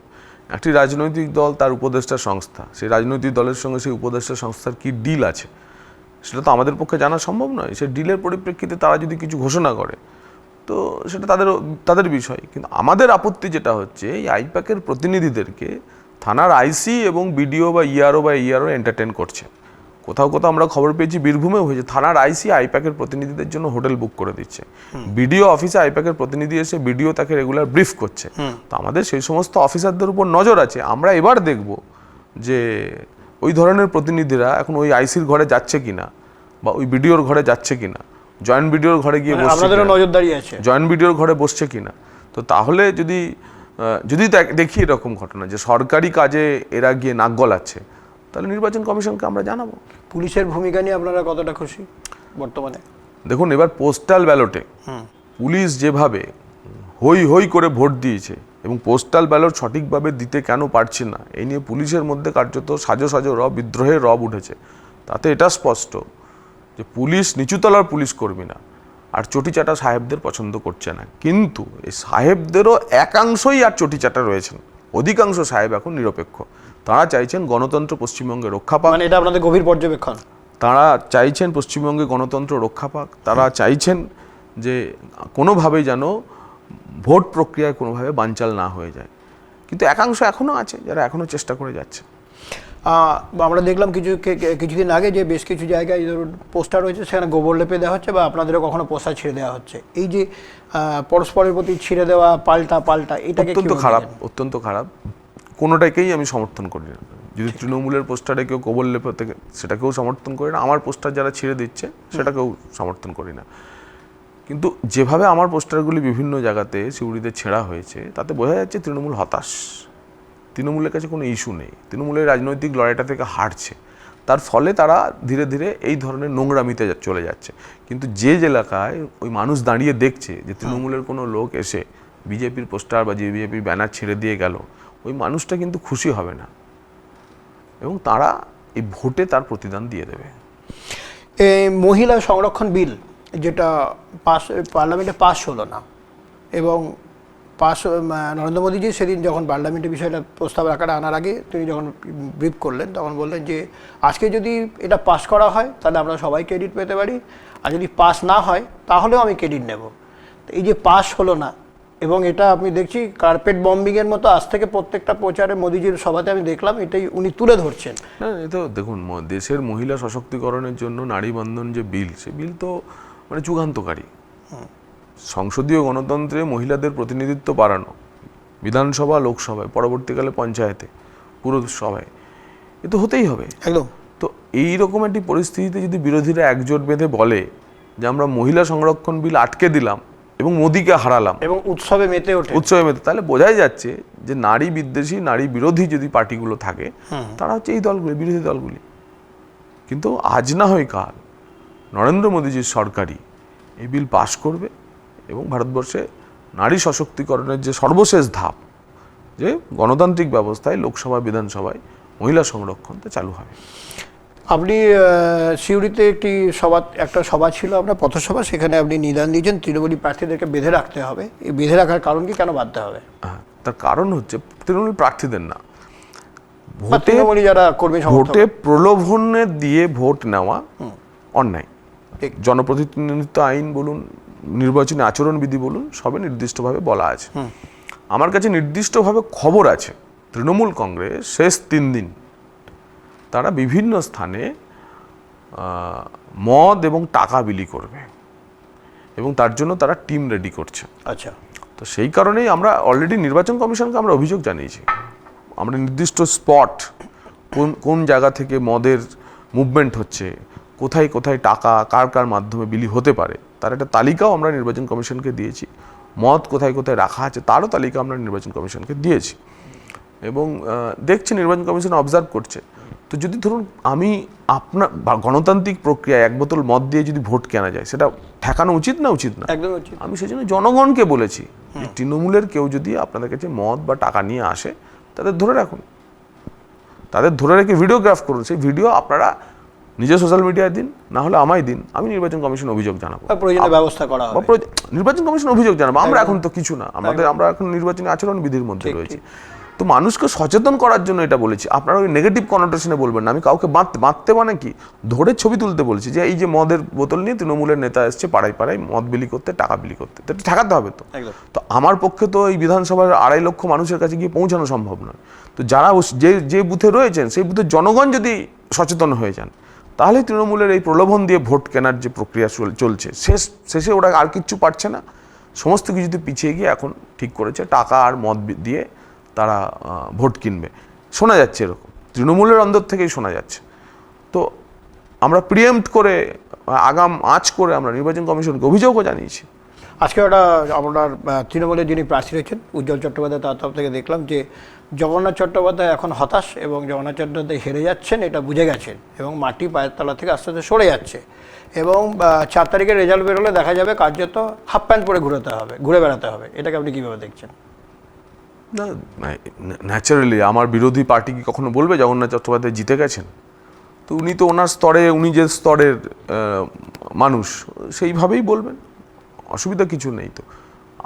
একটি রাজনৈতিক দল, তার উপদেষ্টা সংস্থা, সেই রাজনৈতিক দলের সঙ্গে সেই উপদেষ্টা সংস্থার কি ডিল আছে সেটা তো আমাদের পক্ষে জানা সম্ভব নয়। সেই ডিলের পরিপ্রেক্ষিতে তারা যদি কিছু ঘোষণা করে তো সেটা তাদের বিষয়। কিন্তু আমাদের আপত্তি যেটা হচ্ছে, এই আইপ্যাকের প্রতিনিধিদেরকে থানার আইসি এবং বিডিও বা ইআরও এন্টারটেন করছে। কোথাও আমরা খবর পেয়েছি বীরভূমেও হয়েছে, থানার আইসি আইপ্যাকের প্রতিনিধিদের জন্য হোটেল বুক করে দিচ্ছে। বিডিও অফিসে আইপ্যাকের প্রতিনিধি এসে বিডিও তাকে রেগুলার ব্রিফ করছে। তো আমাদের সেই সমস্ত অফিসারদের উপর নজর আছে। আমরা এবার দেখব যে ওই ধরনের প্রতিনিধিরা এখন ওই আইসির ঘরে যাচ্ছে কিনা বা ওই বিডিওর ঘরে যাচ্ছে কিনা, জয়েন্ট বিডিওর ঘরে গিয়ে নজরদারি আছে, জয়েন্ট বিডিওর ঘরে বসছে কিনা। তো তাহলে যদি দেখি এরকম ঘটনা যে সরকারি কাজে এরা গিয়ে নাক গলাচ্ছে, তাহলে নির্বাচন কমিশনকে আমরা জানাবো। পুলিশের ভূমিকা নিয়ে আপনারা কতটা খুশি বর্তমানে? দেখুন, এবার পোস্টাল ব্যালটে পুলিশ যেভাবে হই করে ভোট দিয়েছে এবং পোস্টাল ব্যালট সঠিকভাবে দিতে কেন পারছে না, এই নিয়ে পুলিশের মধ্যে কার্যত সাজো বিদ্রোহের রব উঠেছে। তাতে এটা স্পষ্ট যে পুলিশ নিচুতলার পুলিশ কর্মী না, আর চটিচাটা সাহেবদের পছন্দ করছে না। কিন্তু এই সাহেবদেরও একাংশই আর চটিচাটা রয়েছেন, অধিকাংশ সাহেব এখন নিরপেক্ষ। তারা চাইছেন গণতন্ত্র পশ্চিমবঙ্গে রক্ষা পাক। মানে এটা আপনাদের গভীর পর্যবেক্ষণ। তারা চাইছেন পশ্চিমবঙ্গে গণতন্ত্র রক্ষা পাক। তারা চাইছেন যে কোনোভাবেই যেন ভোট প্রক্রিয়ায় কোনোভাবে বানচাল না হয়ে যায়। কিন্তু একাংশ এখনও আছে যারা এখনও চেষ্টা করে যাচ্ছে। আমরা দেখলাম কিছুদিন আগে যে বেশ কিছু জায়গায় ধরুন পোস্টার রয়েছে, সেখানে গোবর লেপে দেওয়া হচ্ছে বা আপনাদেরও কখনো পোস্টার ছিঁড়ে দেওয়া হচ্ছে। এই যে পরস্পরের প্রতি ছিঁড়ে দেওয়া পাল্টা এটাকে অত্যন্ত খারাপ। কোনোটাকেই আমি সমর্থন করি না। যদি তৃণমূলের পোস্টারে কেউ গোবর লেপে থেকে, সেটাকেও সমর্থন করি না। আমার পোস্টার যারা ছিঁড়ে দিচ্ছে সেটাকেও সমর্থন করি না। কিন্তু যেভাবে আমার পোস্টারগুলি বিভিন্ন জায়গাতে সিউড়িতে ছেঁড়া হয়েছে, তাতে বোঝা যাচ্ছে তৃণমূল হতাশ। তৃণমূলের কাছে কোনো ইস্যু নেই, তৃণমূলের রাজনৈতিক লড়াইটা থেকে হারছে। তার ফলে তারা ধীরে ধীরে এই ধরনের নোংরামিতে চলে যাচ্ছে। কিন্তু যে এলাকায় ওই মানুষ দাঁড়িয়ে দেখছে যে তৃণমূলের কোনো লোক এসে বিজেপির পোস্টার বা বিজেপির ব্যানার ছেড়ে দিয়ে গেল, ওই মানুষটা কিন্তু খুশি হবে না এবং তারা এই ভোটে তার প্রতিদান দিয়ে দেবে। এই মহিলা সংরক্ষণ বিল যেটা পার্লামেন্টে পাস হলো না, এবং নরেন্দ্র মোদীজি সেদিন যখন পার্লামেন্টে বিষয়টা প্রস্তাব আকারে আনার আগে তিনি যখন ব্রিফ করলেন, তখন বললেন যে আজকে যদি এটা পাস করা হয় তাহলে আমরা সবাই ক্রেডিট পেতে পারি, আর যদি পাস না হয় তাহলেও আমি ক্রেডিট নেব। তো এই যে পাস হলো না, এবং এটা আপনি দেখছি কার্পেট বম্বিংয়ের মতো আজ থেকে প্রত্যেকটা প্রচারে মোদীজির সভাতে আমি দেখলাম এটাই উনি তুলে ধরছেন। না, এ তো দেখুন, দেশের মহিলা সশক্তিকরণের জন্য নারী বন্ধন যে বিল, সে বিল তো মানে যুগান্তকারী। সংসদীয় গণতন্ত্রে মহিলাদের প্রতিনিধিত্ব বাড়ানো, বিধানসভা, লোকসভায়, পরবর্তীকালে পঞ্চায়েতে, পুরসভায়, এ তো হতেই হবে একদম। তো এইরকম একটি পরিস্থিতিতে যদি বিরোধীরা একজোট বেঁধে বলে যে আমরা মহিলা সংরক্ষণ বিল আটকে দিলাম এবং মোদীকে হারালাম এবং উৎসবে মেতে, তাহলে বোঝাই যাচ্ছে যে নারী বিদ্বেষী, নারী বিরোধী যদি পার্টিগুলো থাকে, তারা হচ্ছে এই দলগুলি, বিরোধী দলগুলি। কিন্তু আজ না হয় কাল নরেন্দ্র মোদীজির সরকারই এই বিল পাশ করবে এবং ভারতবর্ষে নারী সশক্তিকরণের যে সর্বশেষ ধাপ, যে গণতান্ত্রিক ব্যবস্থায় লোকসভা, বিধানসভায় মহিলা সংরক্ষণ, তা চালু হবে। আপনি সিউড়িতে একটা সভা ছিল আপনার পথসভা, সেখানে আপনি নিদান দিয়েছেন তৃণমূলী প্রার্থীদেরকে বেঁধে রাখতে হবে। এই বেঁধে রাখার কারণ কি, কেন বাঁধতে হবে? তার কারণ হচ্ছে তৃণমূল প্রার্থীদের না, তৃণমূলী যারা কর্মী ভোটে প্রলোভনে দিয়ে ভোট নেওয়া অন্যায়। জনপ্রতিনিধিত্ব আইন বলুন, নির্বাচনী আচরণবিধি বলুন, সবে নির্দিষ্টভাবে বলা আছে। আমার কাছে নির্দিষ্টভাবে খবর আছে তৃণমূল কংগ্রেস শেষ 3 দিন তারা বিভিন্ন স্থানে মদ এবং টাকা বিলি করবে এবং তার জন্য তারা টিম রেডি করছে। আচ্ছা, তো সেই কারণেই আমরা অলরেডি নির্বাচন কমিশনকে আমরা অভিযোগ জানিয়েছি। আমরা নির্দিষ্ট স্পট, কোন জায়গা থেকে মদের মুভমেন্ট হচ্ছে, কোথায় কোথায় টাকা কার কার মাধ্যমে বিলি হতে পারে, তার একটা তালিকাও আমরা নির্বাচন কমিশনকে দিয়েছি। মদ কোথায় কোথায় রাখা আছে তারও তালিকা আমরা নির্বাচন কমিশনকে দিয়েছি এবং দেখছি নির্বাচন কমিশন অবজার্ভ করছে। তো যদি ধরুন আমি আপনার গণতান্ত্রিক প্রক্রিয়ায় 1 বোতল মদ দিয়ে যদি ভোট কেনা যায়, সেটা ঠেকানো উচিত না? উচিত না, একদম উচিত। আমি সেই জন্য জনগণকে বলেছি যে তৃণমূলের কেউ যদি আপনাদের কাছে মদ বা টাকা নিয়ে আসে, তাদের ধরে রাখুন, তাদের ধরে রেখে ভিডিওগ্রাফ করুন। সেই ভিডিও আপনারা নিজে সোশ্যাল মিডিয়ায় দিন, না হলে আমায় দিন, আমি নির্বাচন কমিশন অভিযোগ জানাবো, প্রয়োজনীয় ব্যবস্থা করা হবে, নির্বাচন কমিশন অভিযোগ জানাবো। আমরা এখন তো কিছু না, আমরা এখন নির্বাচনী আচরণবিধির মধ্যে রয়েছি। তো মানুষকে সচেতন করার জন্য এটা বলেছি। আপনারা ওই নেগেটিভ কনোটেশনে বলবেন না। আমি কাউকে বাঁধতে মানে কি, ধরে ছবি তুলতে বলেছি যে এই যে মদের বোতল নিয়ে তৃণমূলের নেতা এসছে পাড়ায় পাড়ায় মদ বিলি করতে, টাকা বিলি করতে, তো এটা ঠেকাতে হবে। তো আমার পক্ষে তো এই বিধানসভার 2.5 লক্ষ মানুষের কাছে গিয়ে পৌঁছানো সম্ভব নয়। তো যারা যে বুথে রয়েছেন, সেই বুথের জনগণ যদি সচেতন হয়ে যান, তাহলে তৃণমূলের এই প্রলোভন দিয়ে ভোট কেনার যে প্রক্রিয়া চলছে, শেষে ওরা আর কিচ্ছু পারছে না, সমস্ত কিছুতে পিছিয়ে গিয়ে এখন ঠিক করেছে টাকা আর মদ দিয়ে তারা ভোট কিনবে। শোনা যাচ্ছে এরকম, তৃণমূলের অন্দর থেকেই শোনা যাচ্ছে। তো আমরা প্রিএম্প্ট করে, আগাম আঁচ করে আমরা নির্বাচন কমিশনকে অভিযোগও জানিয়েছি। আজকে ওটা আপনার তৃণমূলের যিনি প্রার্থী রয়েছেন উজ্জ্বল চট্টোপাধ্যায়, তার তরফ থেকে দেখলাম যে জগন্নাথ চট্টোপাধ্যায় এখন হতাশ এবং জগন্নাথ চট্টোপাধ্যায় হেরে যাচ্ছেন, এটা বুঝে গেছেন এবং মাটি পায়ের তলা থেকে আস্তে আস্তে সরে যাচ্ছে এবং 4 তারিখের রেজাল্ট বেরোলে দেখা যাবে কার্যত হাফ প্যান্ট পরে ঘুরে বেড়াতে হবে। এটাকে আপনি কীভাবে দেখছেন? না, ন্যাচারালি আমার বিরোধী পার্টি কি কখনো বলবে জগন্নাথ চট্টোপাধ্যায় জিতে গেছেন? তো উনি তো ওনার স্তরে, উনি যে স্তরের মানুষ, সেইভাবেই বলবেন, অসুবিধা কিছু নেই। তো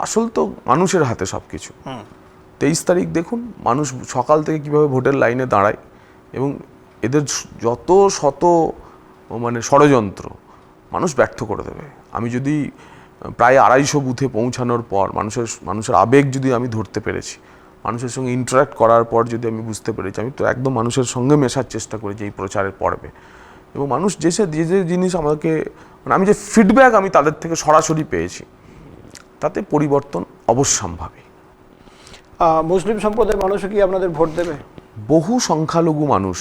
আসল তো মানুষের হাতে সব কিছু। 23 তারিখ দেখুন মানুষ সকাল থেকে কিভাবে ভোটের লাইনে দাঁড়ায় এবং এদের যত শত মানে ষড়যন্ত্র মানুষ ব্যর্থ করে দেবে। আমি যদি প্রায় 250 বুথে পৌঁছানোর পর মানুষের আবেগ যদি আমি ধরতে পেরেছি, মানুষের সঙ্গে ইন্টারাক্ট করার পর যদি আমি বুঝতে পেরেছি, আমি তো একদম মানুষের সঙ্গে মেশার চেষ্টা করেছি এই প্রচারের পর্বে, এবং মানুষ যে জিনিস আমাকে, মানে আমি যে ফিডব্যাক আমি তাদের থেকে সরাসরি পেয়েছি, তাতে পরিবর্তন অবশ্যম্ভাবী। মুসলিম সম্প্রদায়ের মানুষও কি আপনাদের ভোট দেবে? বহু সংখ্যালঘু মানুষ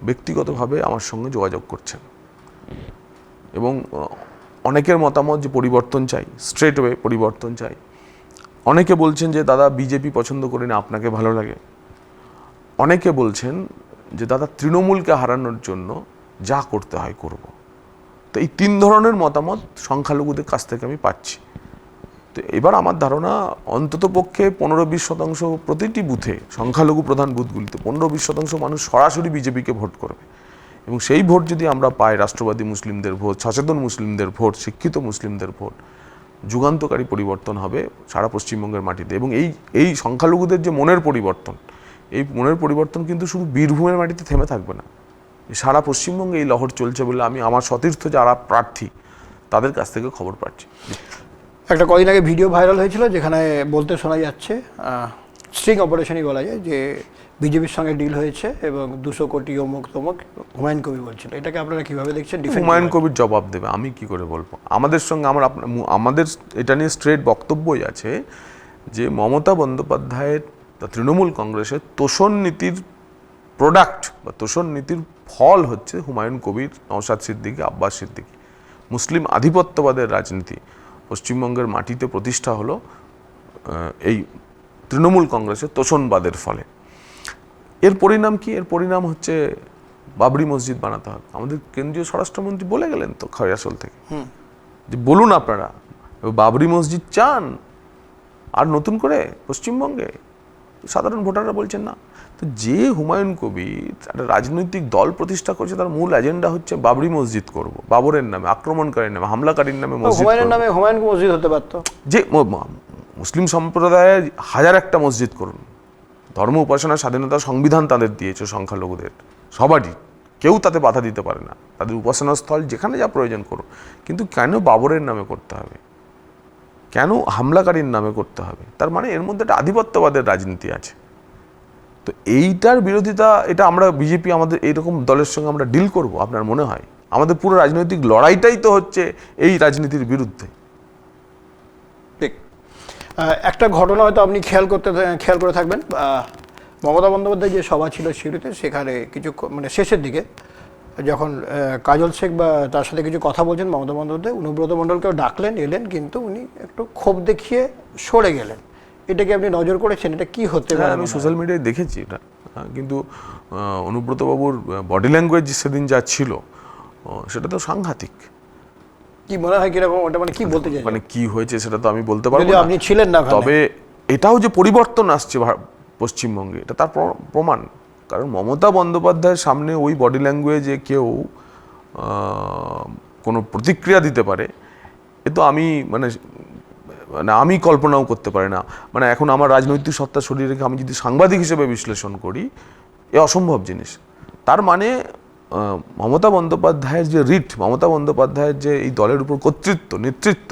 ব্যক্তিগতভাবে আমার সঙ্গে যোগাযোগ করছেন, এবং অনেকের মতামত যে পরিবর্তন চাই, স্ট্রেট ওয়ে পরিবর্তন চাই। অনেকে বলছেন যে দাদা বিজেপি পছন্দ করি না, আপনাকে ভালো লাগে। অনেকে বলছেন যে দাদা তৃণমূলকে হারানোর জন্য যা করতে হয় করব। তো এই 3 ধরনের মতামত সংখ্যালঘুদের কাছ থেকে আমি পাচ্ছি। তো এবার আমার ধারণা অন্তত পক্ষে 15-20% প্রতিটি বুথে, সংখ্যালঘু প্রধান বুথগুলিতে 15-20% মানুষ সরাসরি বিজেপিকে ভোট করবে, এবং সেই ভোট যদি আমরা পাই, রাষ্ট্রবাদী মুসলিমদের ভোট, সচেতন মুসলিমদের ভোট, শিক্ষিত মুসলিমদের ভোট, যুগান্তকারী পরিবর্তন হবে সারা পশ্চিমবঙ্গের মাটিতে। এবং এই সংখ্যালঘুদের যে মনের পরিবর্তন, এই মনের পরিবর্তন কিন্তু শুধু বীরভূমের মাটিতে থেমে থাকবে না, সারা পশ্চিমবঙ্গে এই লহর চলছে বলে আমি আমার সতীর্থ যারা প্রার্থী তাদের কাছ থেকে খবর পাচ্ছি। একটা কদিন আগে ভিডিও ভাইরাল হয়েছিল যেখানে বলতে শোনা যাচ্ছে, স্ট্রিং অপারেশনই বলা যায়, যে বিজেপির সঙ্গে ডিল হয়েছে এবং 200 কোটি অমুক তমুক, হুমায়ুন কবির বলছিল। এটাকে আপনারা কিভাবে দেখছেন? হুমায়ুন কবির জবাব দেবে, আমি কি করে বলবো? আমাদের সঙ্গে আমাদের এটা নিয়ে স্ট্রেট বক্তব্যই আছে যে মমতা বন্দ্যোপাধ্যায়ের তৃণমূল কংগ্রেসের তোষণ নীতির প্রোডাক্ট বা তোষণ নীতির ফল হচ্ছে হুমায়ুন কবির, নওশাদ সিদ্দিকী, আব্বাস সিদ্দিকী। মুসলিম আধিপত্যবাদের রাজনীতি পশ্চিমবঙ্গের মাটিতে প্রতিষ্ঠা হলো এই তৃণমূল কংগ্রেসের তোষণবাদের ফলে। এর পরিণাম কি? এর পরিণাম হচ্ছে বাবরি মসজিদ বানাতে হবে। আমাদের কেন্দ্রীয় স্বরাষ্ট্রমন্ত্রী বলে গেলেন তো খয়রাসোল থেকে, যে বলুন আপনারা বাবরি মসজিদ চান আর নতুন করে পশ্চিমবঙ্গে? সাধারণ ভোটাররা বলছেন না। তো যে হুমায়ুন কবির একটা রাজনৈতিক দল প্রতিষ্ঠা করছে, তার মূল এজেন্ডা হচ্ছে বাবরি মসজিদ করব, বাবরের নামে, আক্রমণকারীর নামে, হামলাকারীর নামে মসজিদ। হুমায়ুনের নামে হুমায়ুন মসজিদ হতে পারতো। যে মুসলিম সম্প্রদায়ের 1000 একটা মসজিদ করুন, ধর্ম উপাসনার স্বাধীনতা সংবিধান তাদের দিয়েছে, সংখ্যালঘুদের সবারই, কেউ তাতে বাধা দিতে পারে না, তাদের উপাসনা স্থল যেখানে যা প্রয়োজন করুন। কিন্তু কেন বাবরের নামে করতে হবে? কেন হামলাকারীর নামে করতে হবে? তার মানে এর মধ্যে একটা আধিপত্যবাদের রাজনীতি আছে। তো এইটার বিরোধিতা, এটা আমরা বিজেপি আমাদের এইরকম দলের সঙ্গে আমরা ডিল করব আপনার মনে হয়? আমাদের পুরো রাজনৈতিক লড়াইটাই তো হচ্ছে এই রাজনীতির বিরুদ্ধে। ঠিক। একটা ঘটনা হয়তো আপনি খেয়াল করে থাকবেন, মমতা বন্দ্যোপাধ্যায় যে সভা ছিল সিউড়িতে, সেখানে কিছু মানে শেষের দিকে যখন কাজল শেখ বা তার সাথে কিছু কথা বলছেন মমতা বন্দ্যোপাধ্যায়, অনুব্রত মণ্ডলকেও ডাকলেন, এলেন, কিন্তু উনি একটু ক্ষোভ দেখিয়ে সরে গেলেন। এটাকে আপনি নজর করেছেন? এটা কি হতে পারে? আমি সোশ্যাল মিডিয়ায় দেখেছি এটা, কিন্তু অনুব্রতবাবুর বডি ল্যাঙ্গুয়েজ সেদিন যা ছিল সেটা তো সাংঘাতিক। কি মনে হয় কিরকম ওটা, মানে কি বলতে চাই, মানে কি হয়েছে সেটা তো আমি বলতে পারবো না, আপনি ছিলেন না। তবে এটাও যে পরিবর্তন আসছে পশ্চিমবঙ্গে, এটা তার প্রমাণ। কারণ মমতা বন্দ্যোপাধ্যায়ের সামনে ওই বডি ল্যাঙ্গুয়েজে কেউ কোনো প্রতিক্রিয়া দিতে পারে, এ তো আমি মানে আমি কল্পনাও করতে পারি না। মানে এখন আমার রাজনৈতিক সত্তা শরীরে রেখে আমি যদি সাংবাদিক হিসেবে বিশ্লেষণ করি, এ অসম্ভব জিনিস। তার মানে মমতা বন্দ্যোপাধ্যায়ের যে রিট, মমতা বন্দ্যোপাধ্যায়ের যে এই দলের উপর কর্তৃত্ব, নেতৃত্ব,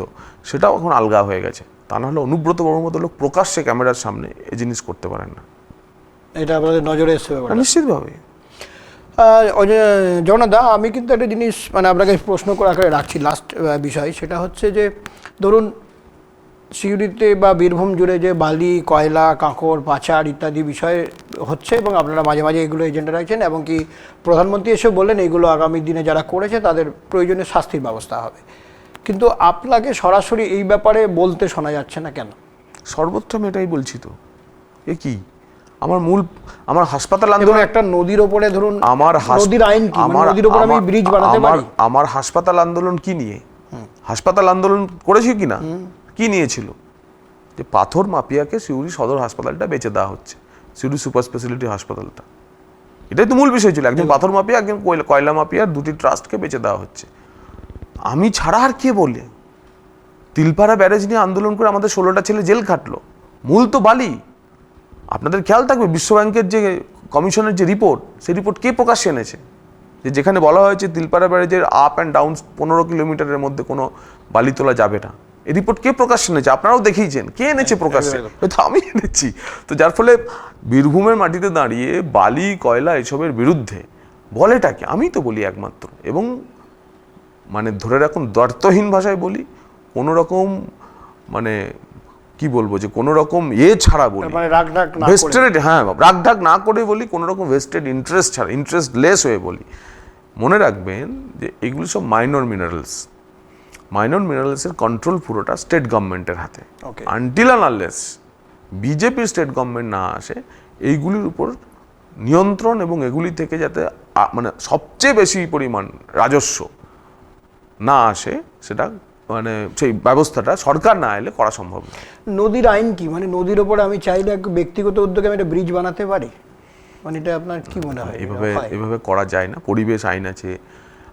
সেটাও এখন আলগা হয়ে গেছে। তা নাহলে অনুব্রত বাবুর মতো লোক প্রকাশ্যে ক্যামেরার সামনে এই জিনিস করতে পারেন না। এটা আপনাদের নজরে এসছে? নিশ্চিতভাবে। জগন্নাথ দা, আমি কিন্তু একটা জিনিস মানে আপনাকে প্রশ্ন করে আকারে রাখছি, লাস্ট বিষয়, সেটা হচ্ছে যে ধরুন সিউড়িতে বা বীরভূম জুড়ে যে বালি, কয়লা, কাঁকড় পাচার ইত্যাদি বিষয় হচ্ছে, এবং আপনারা মাঝে মাঝে এগুলো এজেন্ডা রাখছেন, এবং কি প্রধানমন্ত্রী এসে বললেন এগুলো আগামী দিনে যারা করেছে তাদের প্রয়োজনীয় শাস্তির ব্যবস্থা হবে, কিন্তু আপনাকে সরাসরি এই ব্যাপারে বলতে শোনা যাচ্ছে না কেন? সর্বত্র আমি এটাই বলছি তো। এ কি আমার হাসপাতাল আন্দোলন, একটা নদীর ওপরে ধরুন নদীর আইন কি, নদীর উপরে আমি ব্রিজ বানাতে পারি? আমার হাসপাতাল আন্দোলন কি নিয়ে? হাসপাতাল আন্দোলন করেছি কিনা, কি নিয়েছিল? যে পাথর মাফিয়াকে সিউড়ি সদর হাসপাতালটা বেচে দেওয়া হচ্ছে, সিউড়ি সুপার স্পেশালিটি হাসপাতালটা। এটাই তো মূল বিষয় ছিল। একজন পাথর মাফিয়া, একজন কয়লা মাফিয়ার দুটি ট্রাস্টকে বেচে দেওয়া হচ্ছে। আমি ছাড়া আর কে বলে? তিলপাড়া ব্যারেজ নিয়ে আন্দোলন করে আমাদের 16টা ছেলে জেল খাটলো। মূল তো বালি। আপনাদের খেয়াল থাকবে বিশ্বব্যাংকের যে কমিশনের যে রিপোর্ট, সেই রিপোর্ট কে প্রকাশ্যে এনেছে? যেখানে বলা হয়েছে তিলপাড়া ব্যারেজের আপ অ্যান্ড ডাউন 15 কিলোমিটারের মধ্যে কোনো বালি তোলা যাবে না। এই রিপোর্ট কে প্রকাশ্যে এনেছে? আপনারাও দেখিয়েছেন, কে এনেছে প্রকাশ্যে? হয়তো আমি এনেছি। তো যার ফলে বীরভূমের মাটিতে দাঁড়িয়ে বালি কয়লা এসবের বিরুদ্ধে বলেটা কি? আমি তো বলি একমাত্র, এবং মানে ধরে রাখুন দ্ব্যর্থহীন ভাষায় বলি, কোনো রকম মানে কি বলবো, যে কোনো রকম ছাড়া বলি, মানে রাগঢাক না করে। ভেস্টেড, হ্যাঁ রাগঢাক না করে বলি, কোনো রকম ভেস্টেড ইন্টারেস্ট ছাড়া, ইন্টারেস্ট লেস হয়ে বলি। মনে রাখবেন যে এগুলো সব মাইনর মিনারেলসের কন্ট্রোল পুরোটা স্টেট গভর্নমেন্টের হাতে। আনটিল অ্যান্ড আনলেস বিজেপির স্টেট গভর্নমেন্ট না আসে এইগুলির উপর নিয়ন্ত্রণ, এবং এগুলি থেকে যাতে মানে সবচেয়ে বেশি পরিমাণ রাজস্ব না আসে, সেটা মানে সেই ব্যবস্থাটা সরকার না এলে করা সম্ভব না। নদীর আইন কি? মানে নদীর ওপর আমি চাইলে এক ব্যক্তিগত উদ্যোগে আমি একটা ব্রিজ বানাতে পারি? মানে এটা আপনার কি মনে হয়? এভাবে করা যায় না। পরিবেশ আইন আছে,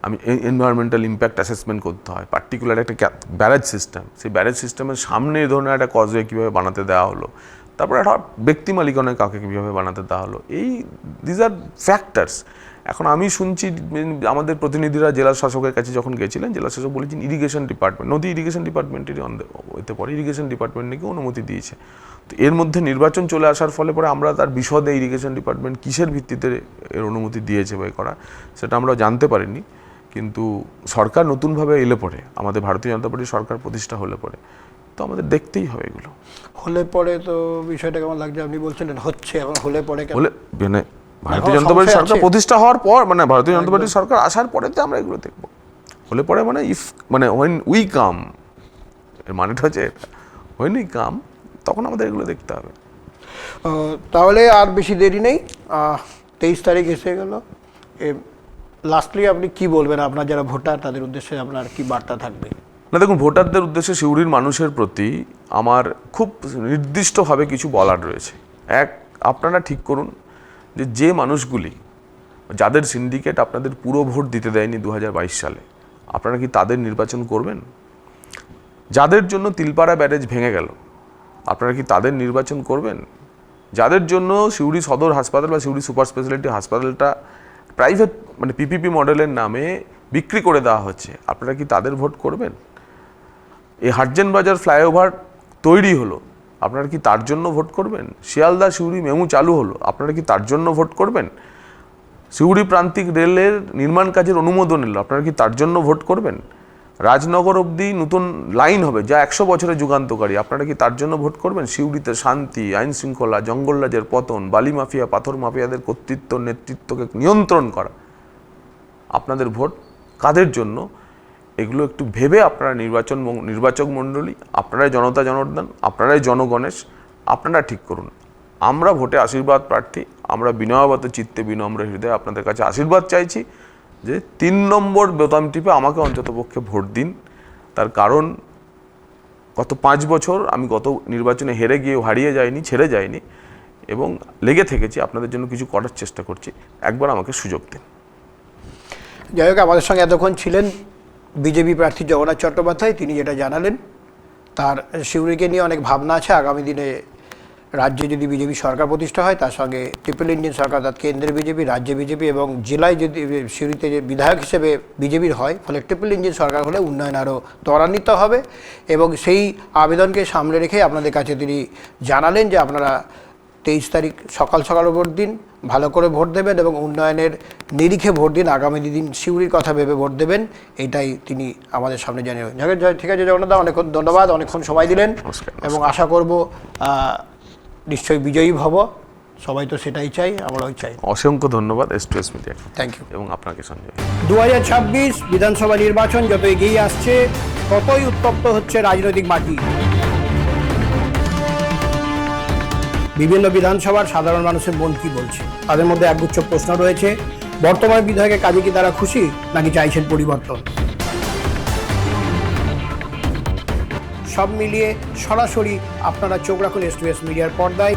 আমি এনভায়রনমেন্টাল ইম্প্যাক্ট অ্যাসেসমেন্ট করতে হয়, পার্টিকুলার একটা ব্যারেজ সিস্টেম, সেই ব্যারেজ সিস্টেমের সামনে এই ধরনের একটা কজওয়ে কীভাবে বানাতে দেওয়া হলো, তারপরে একটা ব্যক্তি মালিকানায় কাউকে কীভাবে বানাতে দেওয়া হলো, দিজ আর ফ্যাক্টরস। এখন আমি শুনছি আমাদের প্রতিনিধিরা জেলা শাসকের কাছে যখন গেছিলেন, জেলা শাসক বলেছেন ইরিগেশন ডিপার্টমেন্ট, নদী ইরিগেশন ডিপার্টমেন্টেরই হতে পারে, ইরিগেশন ডিপার্টমেন্ট নাকি অনুমতি দিয়েছে। তো এর মধ্যে নির্বাচন চলে আসার ফলে পরে আমরা তার বিশদে ইরিগেশন ডিপার্টমেন্ট কিসের ভিত্তিতে এর অনুমতি দিয়েছে বা করা, সেটা আমরা জানতে পারিনি। কিন্তু সরকার নতুনভাবে এলে পরে, আমাদের ভারতীয় জনতা পার্টির সরকার প্রতিষ্ঠা হলে পরে তো আমাদের দেখতেই হবে এগুলো। হলে পরে তো বিষয়টা কেমন লাগছে? আপনি বলছিলেন হচ্ছে, এখন হলে পরে হলে মানে ভারতীয় জনতা পার্টির সরকার প্রতিষ্ঠা হওয়ার পর, মানে ভারতীয় জনতা পার্টির সরকার আসার পরে তো আমরা এগুলো দেখবো। হলে পরে মানে when we come, এর মানেটা হচ্ছে when we come, তখন আমাদের এগুলো দেখতে হবে। তাহলে আর বেশি দেরি নেই, 23 তারিখ এসে গেল। লাস্টলি আপনি কি বলবেন আপনার যারা ভোটার, তাদের উদ্দেশ্যে আপনার কি বার্তা থাকবে? না দেখুন, ভোটারদের উদ্দেশ্যে সিউড়ির মানুষের প্রতি আমার খুব নির্দিষ্টভাবে কিছু বলার রয়েছে। এক, আপনারা ঠিক করুন যে মানুষগুলি, যাদের সিন্ডিকেট আপনাদের পুরো ভোট দিতে দেয়নি 2022 সালে, আপনারা কি তাদের নির্বাচন করবেন? যাদের জন্য তিলপাড়া ব্যারেজ ভেঙে গেল, আপনারা কি তাদের নির্বাচন করবেন? যাদের জন্য সিউড়ি সদর হাসপাতাল বা সিউড়ি সুপার স্পেশালিটি হাসপাতালটা প্রাইভেট মানে পিপিপি মডেলের নামে বিক্রি করে দেওয়া হচ্ছে, আপনারা কি তাদের ভোট করবেন? এই হাটজেন বাজার ফ্লাইওভার তৈরি হলো, আপনারা কি তার জন্য ভোট করবেন? শিয়ালদা সিউড়ি মেমু চালু হলো, আপনারা কি তার জন্য ভোট করবেন? সিউড়ি প্রান্তিক রেলের নির্মাণ কাজের অনুমোদন এলো, আপনারা কি তার জন্য ভোট করবেন? রাজনগর অবধি নতুন লাইন হবে যা 100 বছরের যুগান্তকারী, আপনারা কি তার জন্য ভোট করবেন? সিউড়িতে শান্তি, আইন শৃঙ্খলা, জঙ্গলরাজের পতন, বালি মাফিয়া, পাথর মাফিয়াদের কর্তৃত্ব নেতৃত্বকে নিয়ন্ত্রণ করা, আপনাদের ভোট কাদের জন্য? এগুলো একটু ভেবে আপনারা নির্বাচক মণ্ডলী, আপনারাই জনতা জনার্দন, আপনারাই জনগণেশ, আপনারা ঠিক করুন। আমরা ভোটে আশীর্বাদ প্রার্থী, আমরা বিনয়বত চিত্তে বিনম্র হৃদয়ে আপনাদের কাছে আশীর্বাদ চাইছি যে 3 নম্বর বোতাম টিপে আমাকে অন্ততপক্ষে ভোট দিন। তার কারণ গত 5 বছর আমি গত নির্বাচনে হেরে গিয়ে হারিয়ে যাইনি, ছেড়ে যাইনি, এবং লেগে থেকেছি, আপনাদের জন্য কিছু করার চেষ্টা করছি। একবার আমাকে সুযোগ দিন। যাই হোক, আমাদের সঙ্গে এতক্ষণ ছিলেন বিজেপি প্রার্থী জগন্নাথ চট্টোপাধ্যায়। তিনি যেটা জানালেন, তার সিউড়িকে নিয়ে অনেক ভাবনা আছে। আগামী দিনে রাজ্যে যদি বিজেপি সরকার প্রতিষ্ঠা হয়, তার সঙ্গে ট্রিপল ইঞ্জিন সরকার, অর্থাৎ কেন্দ্রে বিজেপি, রাজ্যে বিজেপি, এবং জেলায় যদি সিউড়িতে যে বিধায়ক হিসেবে বিজেপির হয়, ফলে ট্রিপল ইঞ্জিন সরকার হলে উন্নয়ন আরও ত্বরান্বিত হবে। এবং সেই আবেদনকে সামনে রেখে আপনাদের কাছে তিনি জানালেন যে আপনারা 23 তারিখ সকাল সকাল ভোট দিন, ভালো করে ভোট দেবেন এবং উন্নয়নের নিরিখে ভোট দিন, আগামী দিন সিউড়ির কথা ভেবে ভোট দেবেন, এটাই তিনি আমাদের সামনে জানিয়ে। ঠিক আছে জগন্নাথদা, অনেকক্ষণ ধন্যবাদ, অনেকক্ষণ সময় দিলেন, এবং আশা করব নিশ্চয়ই বিজয়ী ভব। সবাই তো সেটাই চাই, আমরাও চাই। অসংখ্য ধন্যবাদ S2S মিডিয়া, থ্যাংক ইউ। এবং আপনাকে সঞ্জয়। 2026 বিধানসভা নির্বাচন যত এগিয়ে আসছে, ততই উত্তপ্ত হচ্ছে রাজনৈতিক মাটি। বিভিন্ন বিধানসভার সাধারণ মানুষের মন কি বলছে, তাদের মধ্যে একগুচ্ছ প্রশ্ন রয়েছে। বর্তমান বিধায়কের কাজে কি তারা খুশি, নাকি চাইছেন পরিবর্তন? সব মিলিয়ে সরাসরি আপনারা চোখ রাখুন S2S মিডিয়ার পর্দায়।